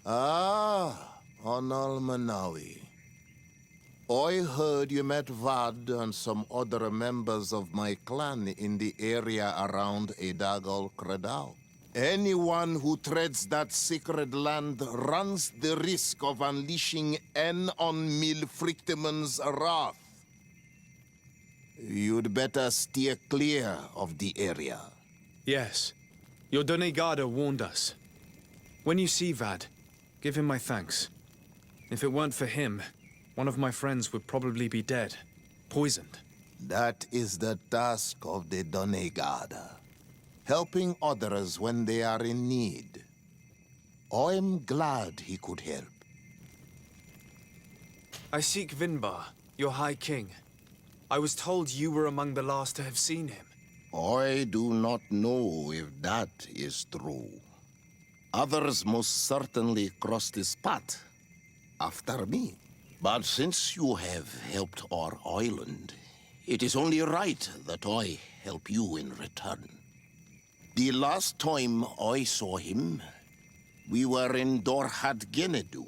Ah, Onal Manawi. I heard you met Vad and some other members of my clan in the area around Edagal Credal. Anyone who treads that sacred land runs the risk of unleashing En on Milfrictiman's wrath. You'd better steer clear of the area. Yes. Your Donegada warned us. When you see Vad, give him my thanks. If it weren't for him, one of my friends would probably be dead, poisoned. That is the task of the Donegada. Helping others when they are in need. I'm glad he could help. I seek Vinbar, your High King. I was told you were among the last to have seen him. I do not know if that is true. Others most certainly crossed his path after me. But since you have helped our island, it is only right that I help you in return. The last time I saw him, we were in Dorhat Genedu.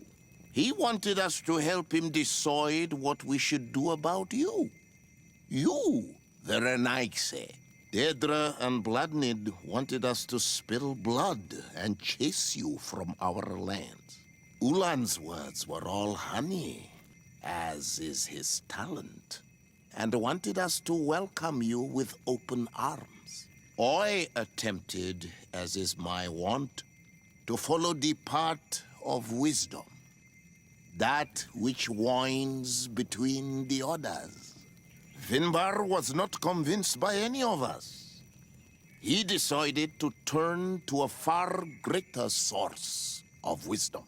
He wanted us to help him decide what we should do about you. You, the Renaigse. Dedra and Bladnid wanted us to spill blood and chase you from our lands. Ulan's words were all honey, as is his talent, and wanted us to welcome you with open arms. I attempted, as is my wont, to follow the path of wisdom, that which winds between the others. Vinbar was not convinced by any of us. He decided to turn to a far greater source of wisdom.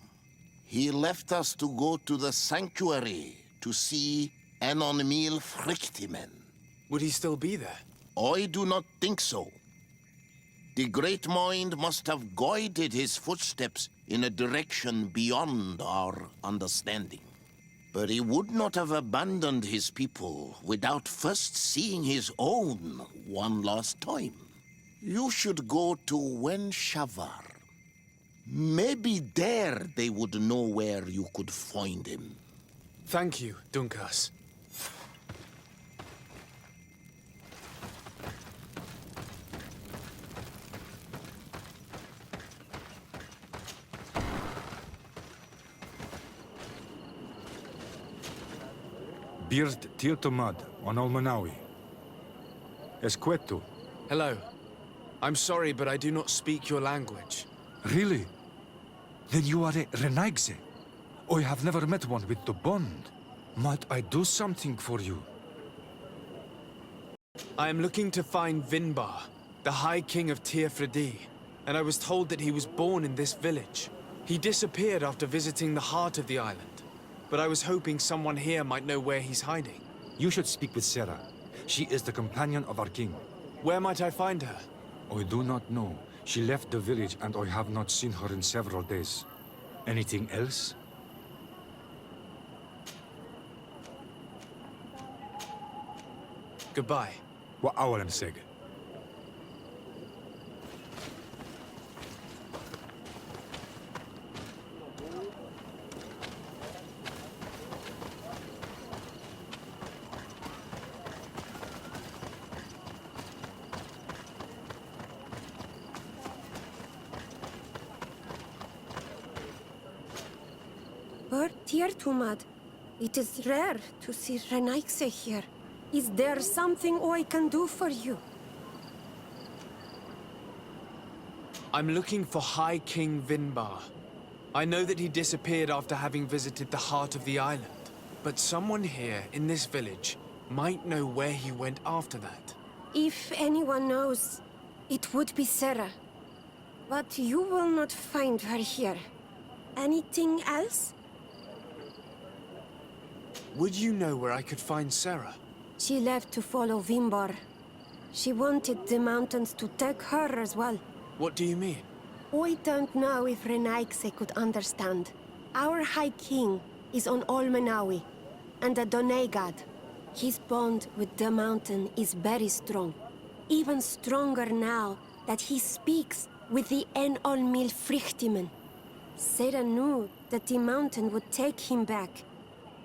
He left us to go to the sanctuary to see Enonmil Frictimen. Would he still be there? I do not think so. The Great Mind must have guided his footsteps in a direction beyond our understanding. But he would not have abandoned his people without first seeing his own one last time. You should go to Wen Shavar. Maybe there they would know where you could find him. Thank you, Dunkas. Bird Tirtomad on Almanawi. Esqueto. Hello. I'm sorry, but I do not speak your language. Really? Then you are a Renaigse. I have never met one with the bond. Might I do something for you? I am looking to find Vinbar, the High King of Tirfredi, and I was told that he was born in this village. He disappeared after visiting the heart of the island. But I was hoping someone here might know where he's hiding. You should speak with Sarah. She is the companion of our king. Where might I find her? I do not know. She left the village and I have not seen her in several days. Anything else? Goodbye. Wa awalan seg. Tirtumad, it is rare to see Renaigse here. Is there something I can do for you? I'm looking for High King Vinbar. I know that he disappeared after having visited the heart of the island. But someone here in this village might know where he went after that. If anyone knows, it would be Sarah. But you will not find her here. Anything else? Would you know where I could find Sarah? She left to follow Vinbar. She wanted the mountains to take her as well. What do you mean? I don't know if Renaigse could understand. Our High King is on Almanawi, and a Donegad. His bond with the mountain is very strong. Even stronger now that he speaks with the En Olmil Frichtimen. Sarah knew that the mountain would take him back,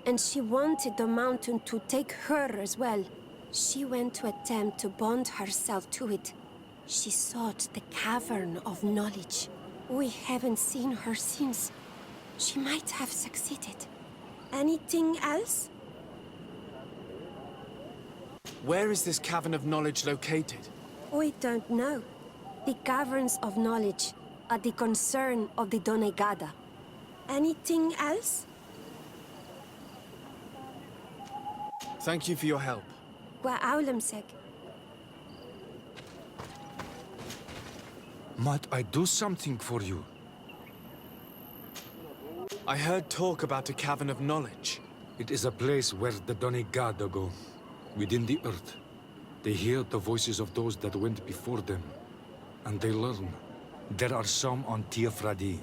and she wanted the mountain to take her as well. She went to attempt to bond herself to it. She sought the Cavern of Knowledge. We haven't seen her since. She might have succeeded. Anything else? Where is this Cavern of Knowledge located? We don't know. The Caverns of Knowledge are the concern of the Donegada. Anything else? Thank you for your help. Wa aulemsek. Might I do something for you? I heard talk about a Cavern of Knowledge. It is a place where the Donegada go, within the earth. They hear the voices of those that went before them, and they learn. There are some on Tiafradi.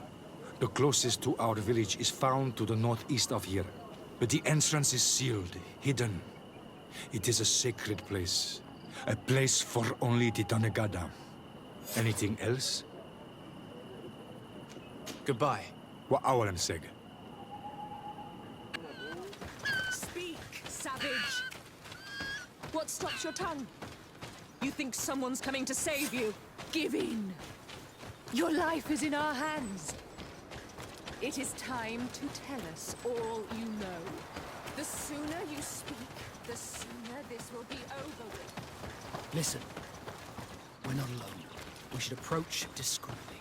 The closest to our village is found to the northeast of here, but the entrance is sealed, hidden. It is a sacred place, a place for only the Donegada. Anything else? Goodbye. Wa awalem seg. Speak, savage! What stops your tongue? You think someone's coming to save you? Give in! Your life is in our hands. It is time to tell us all you know. The sooner you speak, the sooner this will be over with. Listen, we're not alone. We should approach discreetly.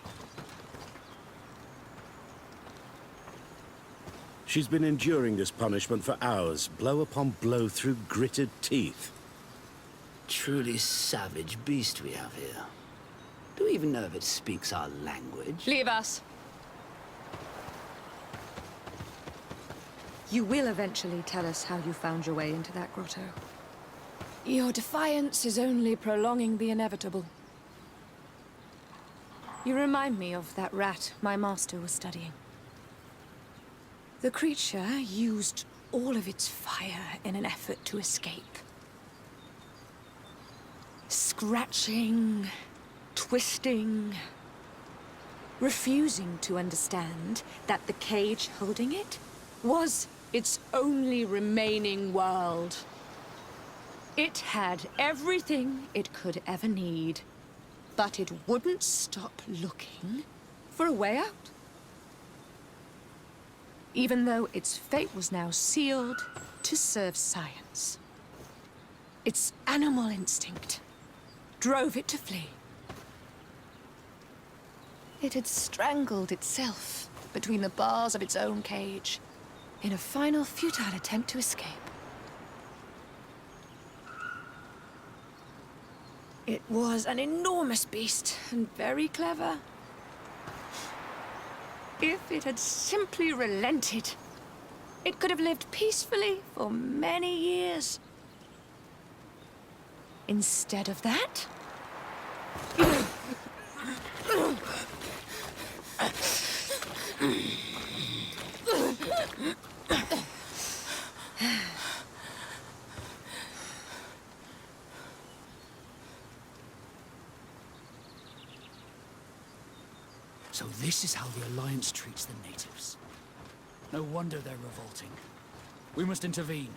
She's been enduring this punishment for hours, blow upon blow through gritted teeth. Truly savage beast we have here. Do we even know if it speaks our language? Leave us. You will eventually tell us how you found your way into that grotto. Your defiance is only prolonging the inevitable. You remind me of that rat my master was studying. The creature used all of its fire in an effort to escape. Scratching, twisting, refusing to understand that the cage holding it was its only remaining world. It had everything it could ever need, but it wouldn't stop looking for a way out. Even though its fate was now sealed to serve science. Its animal instinct drove it to flee. It had strangled itself between the bars of its own cage in a final futile attempt to escape. It was an enormous beast and very clever. If it had simply relented, it could have lived peacefully for many years. Instead of that, So this is how the Alliance treats the natives. No wonder they're revolting. We must intervene.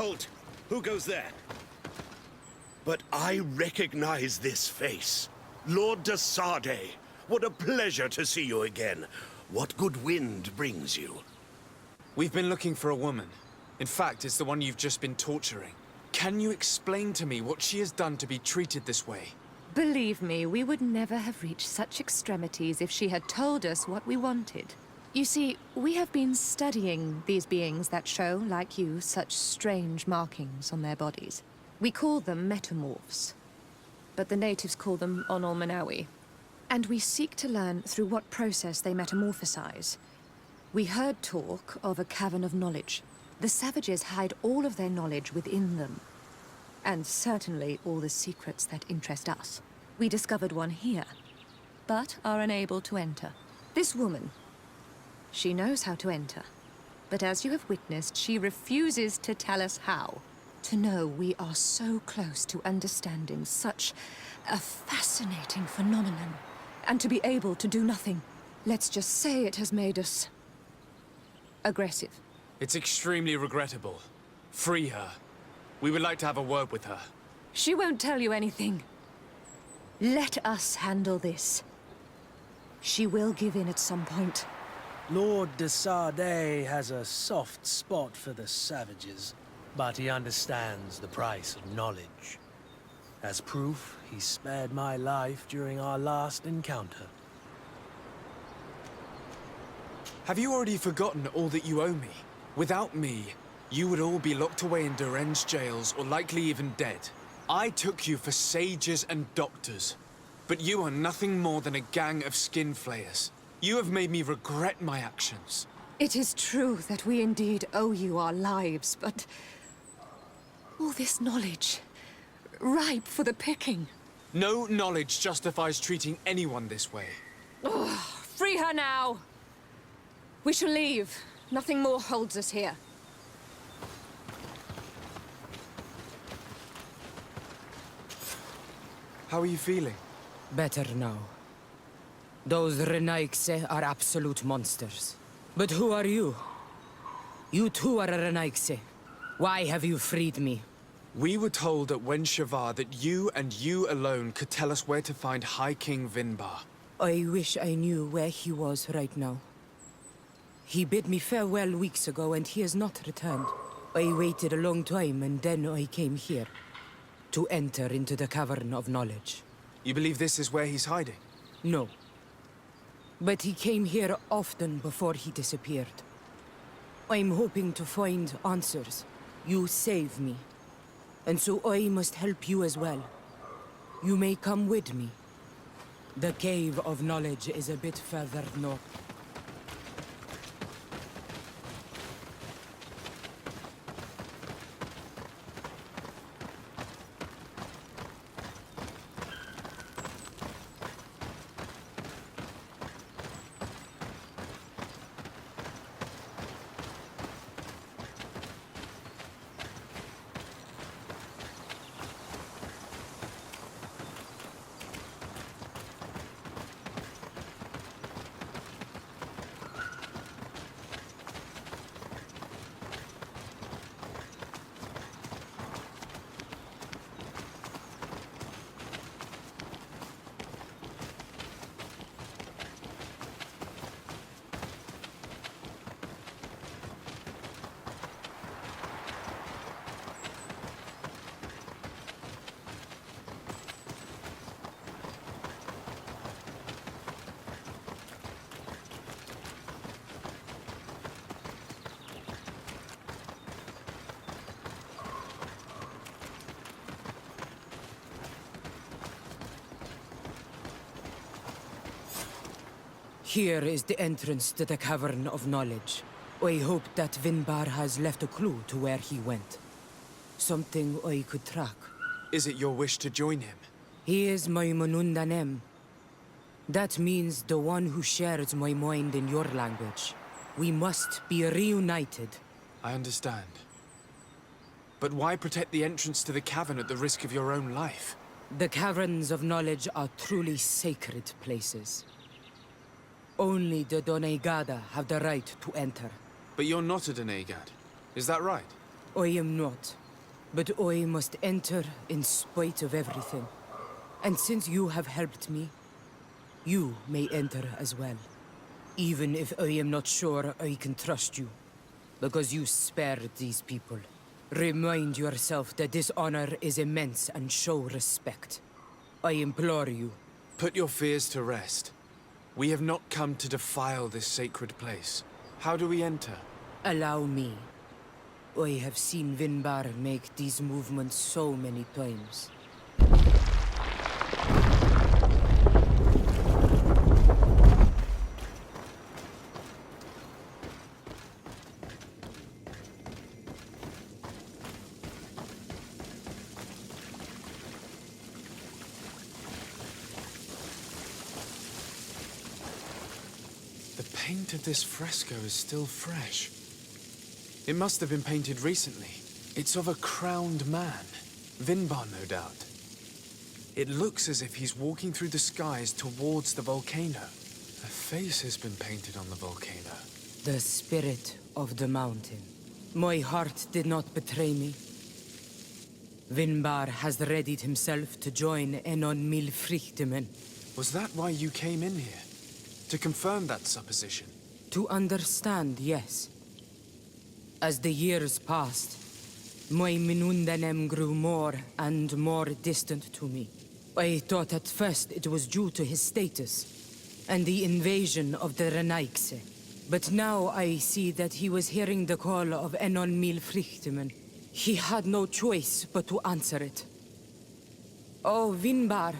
Halt! Who goes there? But I recognize this face. Lord de Sardet. What a pleasure to see you again. What good wind brings you? We've been looking for a woman. In fact, it's the one you've just been torturing. Can you explain to me what she has done to be treated this way? Believe me, we would never have reached such extremities if she had told us what we wanted. You see, we have been studying these beings that show, like you, such strange markings on their bodies. We call them metamorphs, but the natives call them Onolmanawi. And we seek to learn through what process they metamorphosize. We heard talk of a cavern of knowledge. The savages hide all of their knowledge within them. And certainly all the secrets that interest us. We discovered one here, but are unable to enter. This woman, she knows how to enter. But as you have witnessed, she refuses to tell us how. To know we are so close to understanding such a fascinating phenomenon. And to be able to do nothing. Let's just say it has made us aggressive. It's extremely regrettable. Free her. We would like to have a word with her. She won't tell you anything. Let us handle this. She will give in at some point. Lord de Sardet has a soft spot for the savages, but he understands the price of knowledge. As proof, he spared my life during our last encounter. Have you already forgotten all that you owe me? Without me, you would all be locked away in Duren's jails, or likely even dead. I took you for sages and doctors, but you are nothing more than a gang of skin flayers. You have made me regret my actions. It is true that we indeed owe you our lives, but all this knowledge, ripe for the picking. No knowledge justifies treating anyone this way. Free her now! We shall leave. Nothing more holds us here. How are you feeling? Better now. Those Renaigse are absolute monsters. But who are you? You too are a Renaigse. Why have you freed me? We were told at Wen Shavar that you and you alone could tell us where to find High King Vinbar. I wish I knew where he was right now. He bid me farewell weeks ago and he has not returned. I waited a long time and then I came here. To enter into the Cavern of Knowledge. You believe this is where he's hiding? No. But he came here often before he disappeared. I'm hoping to find answers. You saved me. And so I must help you as well. You may come with me. The Cave of Knowledge is a bit further north. Here is the entrance to the Cavern of Knowledge. I hope that Vinbar has left a clue to where he went. Something I could track. Is it your wish to join him? He is my Manundanem. That means the one who shares my mind in your language. We must be reunited. I understand. But why protect the entrance to the cavern at the risk of your own life? The Caverns of Knowledge are truly sacred places. Only the Doneigada have the right to enter. But you're not a Doneigad. Is that right? I am not. But I must enter in spite of everything. And since you have helped me, you may enter as well. Even if I am not sure I can trust you. Because you spared these people. Remind yourself that this honor is immense and show respect. I implore you. Put your fears to rest. We have not come to defile this sacred place. How do we enter? Allow me. I have seen Vinbar make these movements so many times. The paint of this fresco is still fresh. It must have been painted recently. It's of a crowned man. Vinbar, no doubt. It looks as if he's walking through the skies towards the volcano. A face has been painted on the volcano. The spirit of the mountain. My heart did not betray me. Vinbar has readied himself to join Enon Milfrichtemen. Was that why you came in here? To confirm that supposition? To understand, yes. As the years passed, my Minundanem grew more and more distant to me. I thought at first it was due to his status and the invasion of the Renaigse. But now I see that he was hearing the call of Enon Milfrichtemen. He had no choice but to answer it. Oh, Vinbar,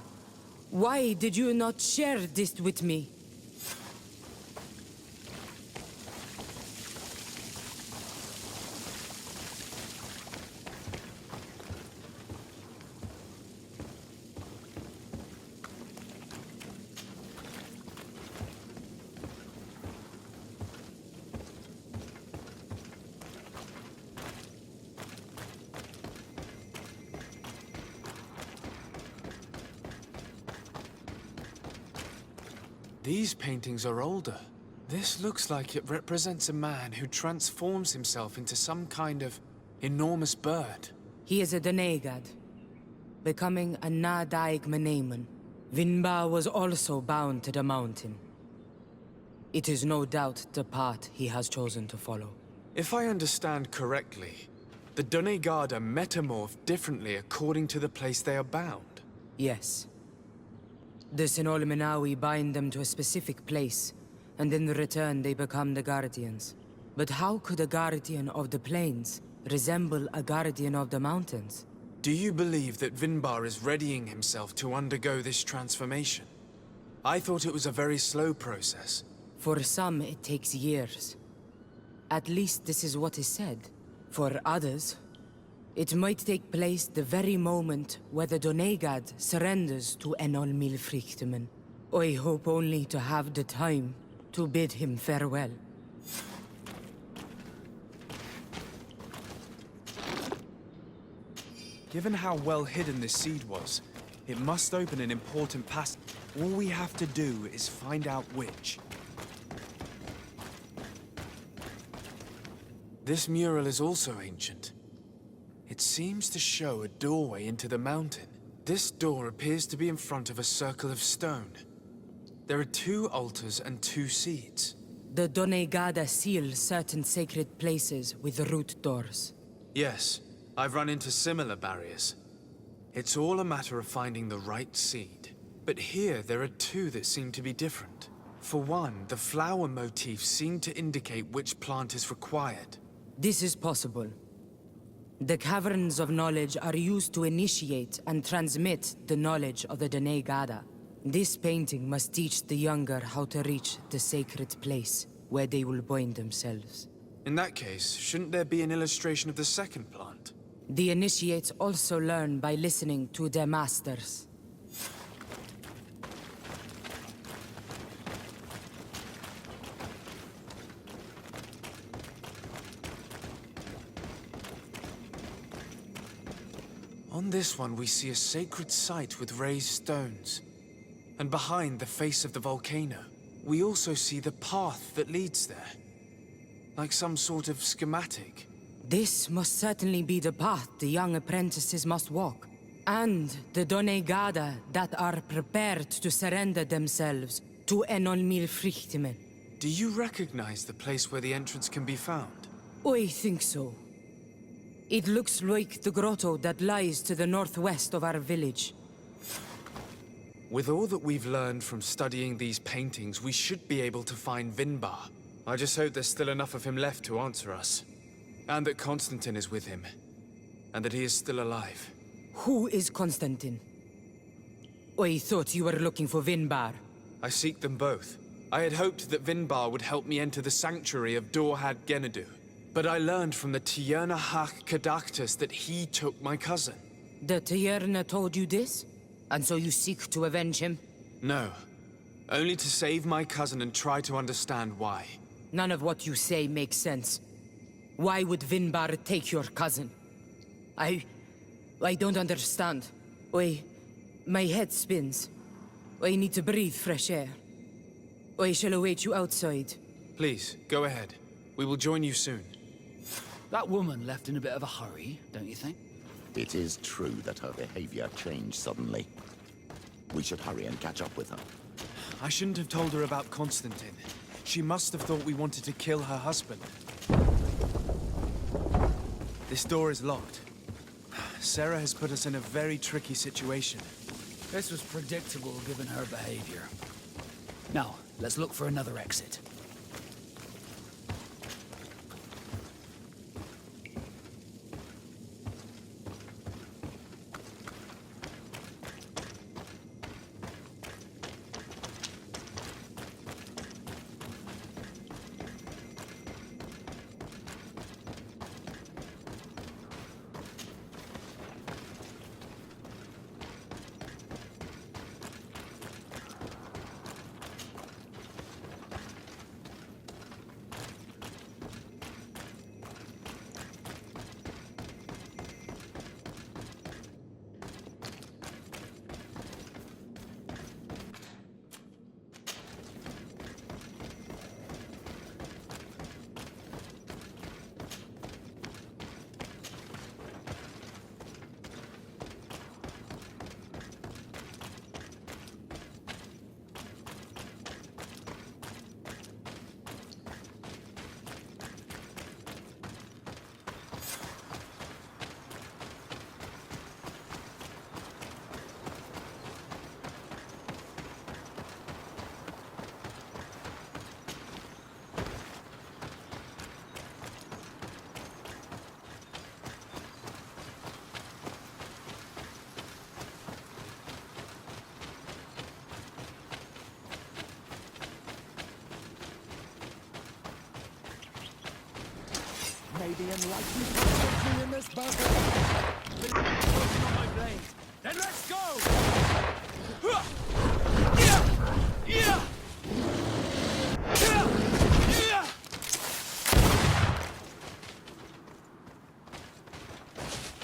why did you not share this with me? These paintings are older. This looks like it represents a man who transforms himself into some kind of enormous bird. He is a Donegad, becoming a Nadaig Meneman. Vinbar was also bound to the mountain. It is no doubt the path he has chosen to follow. If I understand correctly, the Donegada metamorph differently according to the place they are bound. Yes. The Sinolmenawi bind them to a specific place, and in return they become the Guardians. But how could a Guardian of the Plains resemble a Guardian of the Mountains? Do you believe that Vinbar is readying himself to undergo this transformation? I thought it was a very slow process. For some, it takes years. At least this is what is said. For others, it might take place the very moment where the Donegad surrenders to Enol Milfrichtemen. I hope only to have the time to bid him farewell. Given how well hidden this seed was, it must open an important passage. All we have to do is find out which. This mural is also ancient. It seems to show a doorway into the mountain. This door appears to be in front of a circle of stone. There are 2 altars and 2 seeds. The Donegada seal certain sacred places with root doors. Yes, I've run into similar barriers. It's all a matter of finding the right seed. But here there are 2 that seem to be different. For one, the flower motifs seem to indicate which plant is required. This is possible. The Caverns of Knowledge are used to initiate and transmit the knowledge of the Donegada. This painting must teach the younger how to reach the sacred place, where they will bind themselves. In that case, shouldn't there be an illustration of the second plant? The initiates also learn by listening to their masters. On this one, we see a sacred site with raised stones. And behind the face of the volcano, we also see the path that leads there. Like some sort of schematic. This must certainly be the path the young apprentices must walk. And the Donegada that are prepared to surrender themselves to Enol Milfrichtemen. Do you recognize the place where the entrance can be found? I think so. It looks like the grotto that lies to the northwest of our village. With all that we've learned from studying these paintings, we should be able to find Vinbar. I just hope there's still enough of him left to answer us. And that Constantine is with him. And that he is still alive. Who is Constantine? I thought you were looking for Vinbar. I seek them both. I had hoped that Vinbar would help me enter the sanctuary of Dorhad Genadu. But I learned from the Tiernahach Kadactus that he took my cousin. The Tierna told you this? And so you seek to avenge him? No. Only to save my cousin and try to understand why. None of what you say makes sense. Why would Vinbar take your cousin? I don't understand. My head spins. I need to breathe fresh air. I shall await you outside. Please, go ahead. We will join you soon. That woman left in a bit of a hurry, don't you think? It is true that her behavior changed suddenly. We should hurry and catch up with her. I shouldn't have told her about Constantine. She must have thought we wanted to kill her husband. This door is locked. Sarah has put us in a very tricky situation. This was predictable given her behavior. Now, let's look for another exit. Maybe enlightened victory in this battle. Been working on my blade. Then let's go!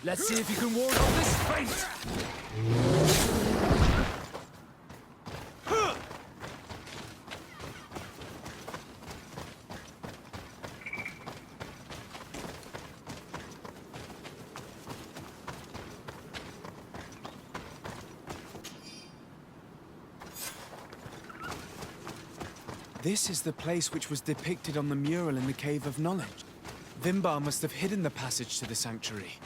Let's see if you can ward off this fate! This is the place which was depicted on the mural in the Cave of Knowledge. Vinbar must have hidden the passage to the sanctuary.